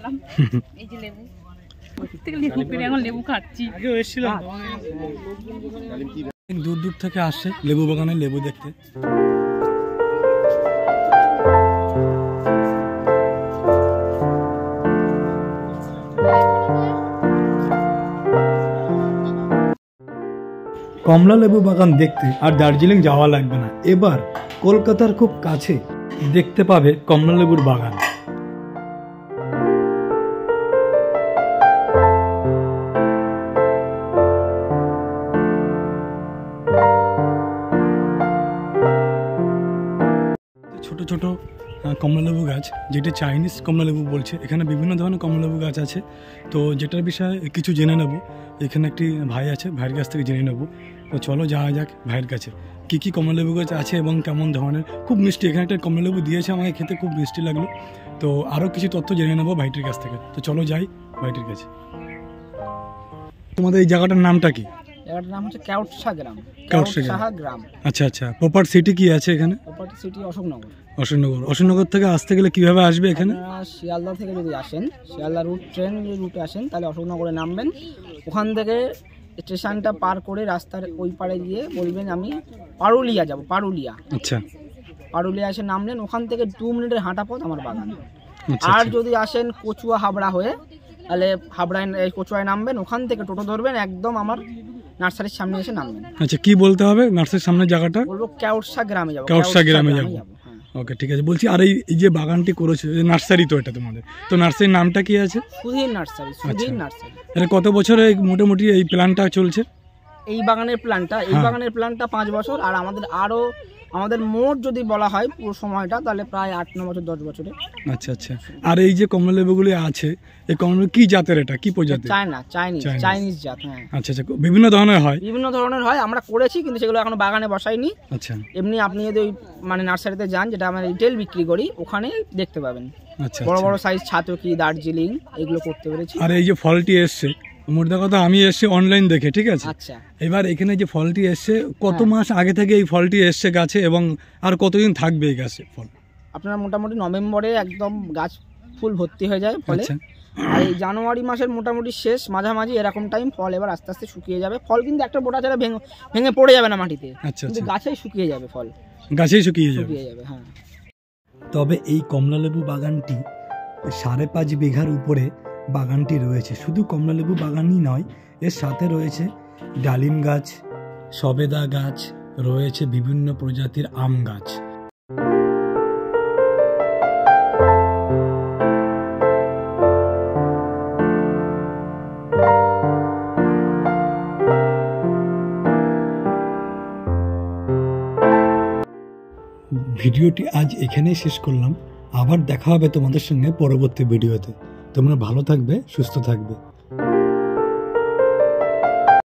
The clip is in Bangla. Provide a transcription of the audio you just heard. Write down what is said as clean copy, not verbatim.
পারলাম। এই যে লেবু, প্রত্যেক লেবু পেরে এখন লেবু খাচ্ছি। আগেও এসেছিলাম, দূর দূর থেকে আসছে লেবু বাগানে লেবু দেখতে। কমলা লেবু বাগান দেখতে আর দার্জিলিং যাওয়া লাগবে না, এবার কলকাতার খুব কাছে দেখতে পাবে কমলা লেবুর বাগান। ছোট ছোট কমলালেবু গাছ, যেটি চাইনিজ কমলালেবু বলছে। এখানে বিভিন্ন ধরনের কমলালেবু গাছ আছে। তো যেটার বিষয়ে কিছু জেনে নেব, এখানে একটি ভাই আছে, ভাইয়ের কাছ থেকে জেনে নেব। তো চলো যাওয়া যাক ভাইয়ের কাছে, কী কী কমলালেবু গাছ আছে এবং কেমন ধরনের। খুব মিষ্টি, এখানে একটা কমলালেবু দিয়েছে আমাকে, খেতে খুব মিষ্টি লাগলো। তো আরও কিছু তথ্য জেনে নেবো ভাইটির কাছ থেকে। তো চলো যাই ভাইটির কাছে। তোমাদের এই জায়গাটার নামটা কি? জায়গাটার নাম হচ্ছে কেওটসা গ্রাম। কেওটসা গ্রাম। আচ্ছা আচ্ছা। প্রপার সিটি কি আছে এখানে? Proper city Ashoknagar. অশোকনগর থেকে আসতে গেলে কিভাবে আসবে এখানে? শিয়ালদা থেকে যদি আসেন, শিয়ালদা ট্রেন রুটে আসেন, তাহলে অশোকনগরে নামবেন। ওখান থেকে স্টেশনটা পার করে রাস্তার ওই পারে গিয়ে বলবেন আমি পারুলিয়া যাব। পারুলিয়া, আচ্ছা, পারুলিয়া এসে নামলেন। ওখান থেকে 2 মিনিটের হাঁটা পথ আমার বাগান। আচ্ছা। আর যদি আসেন কচুয়া হাবড়া হয়ে, তাহলে হাবড়ায় কচুয়ায় নামবেন, ওখান থেকে টোটো ধরবেন, একদম আমার নার্সারির সামনে এসে নামবেন। আচ্ছা, কি বলতে হবে নার্সারির সামনে জায়গাটা? বলবো কেওটসা গ্রামে যাব। কেওটসা গ্রামে যাব। ওকে, ঠিক আছে। বলছি, আর এই যে বাগানটি করেছে, নার্সারি তো এটা তোমাদের, তো নার্সারির নামটা কি আছে? সুধীর নার্সারি। সুধীর নার্সারি। এটা কত বছর মোটামুটি এই প্ল্যানটা চলছে? এই বাগানের প্ল্যানটা 5 বছর। আর আমাদের মোট যদি বলা হয় পুরো সময়টা, তাহলে প্রায় 8-9 বছর, 10 বছরে। আচ্ছা আচ্ছা। আর এই যে কমলা লেবুগুলি আছে, এই কমলা কি জাতের, এটা কি প্রজাতি? চাইনিজ জাত। হ্যাঁ। আচ্ছা আচ্ছা। বিভিন্ন ধরনের হয়? আমরা করেছি, কিন্তু সেগুলো এখনো বাগানে বসাইনি। আচ্ছা। এমনি আপনি যদি ওই নার্সারিতে যান, যেটা আমরা রিটেল বিক্রি করি, ওখানে দেখতে পাবেন। আচ্ছা। বড় বড় সাইজ ছাতকি, দার্জিলিং, এগুলো করতে পেরেছি। আর এই যে ফলটি এসছে, মোট কথা আমি এসছি অনলাইন দেখে, ঠিক আছে? আচ্ছা। এবার এখানে যে ফলটি এসছে, কত মাস আগে থেকে এই ফলটি এসছে গাছে, এবং আর কতদিন থাকবে এই গাছে ফল? আপনার মোটামুটি নভেম্বরে একদম গাছ ফুল ভর্তি হয়ে যায় ফলে। আর এই জানুয়ারি মাসের মোটামুটি শেষ মাঝামাঝি এরকম টাইম ফল এবার আস্তে আস্তে শুকিয়ে যাবে। ফল কিন্তু একটা বোটা ছাড়া ভেঙে পড়ে যাবে না মাটিতে। আচ্ছা। কিন্তু গাছেই শুকিয়ে যাবে, ফল গাছেই শুকিয়ে যাবে। হ্যাঁ। তবে এই কমলালেবু বাগানটি 5.5 বিঘার উপরে বাগানটি রয়েছে। শুধু কমলালেবু বাগানই নয়, এর সাথে রয়েছে ডালিম গাছ, সবেদা গাছ, রয়েছে বিভিন্ন প্রজাতির আম গাছ। ভিডিওটি আজ এখানেই শেষ করলাম। আবার দেখা হবে তোমাদের সঙ্গে পরবর্তী ভিডিওতে। তোমরা ভালো থাকবে, সুস্থ থাকবে।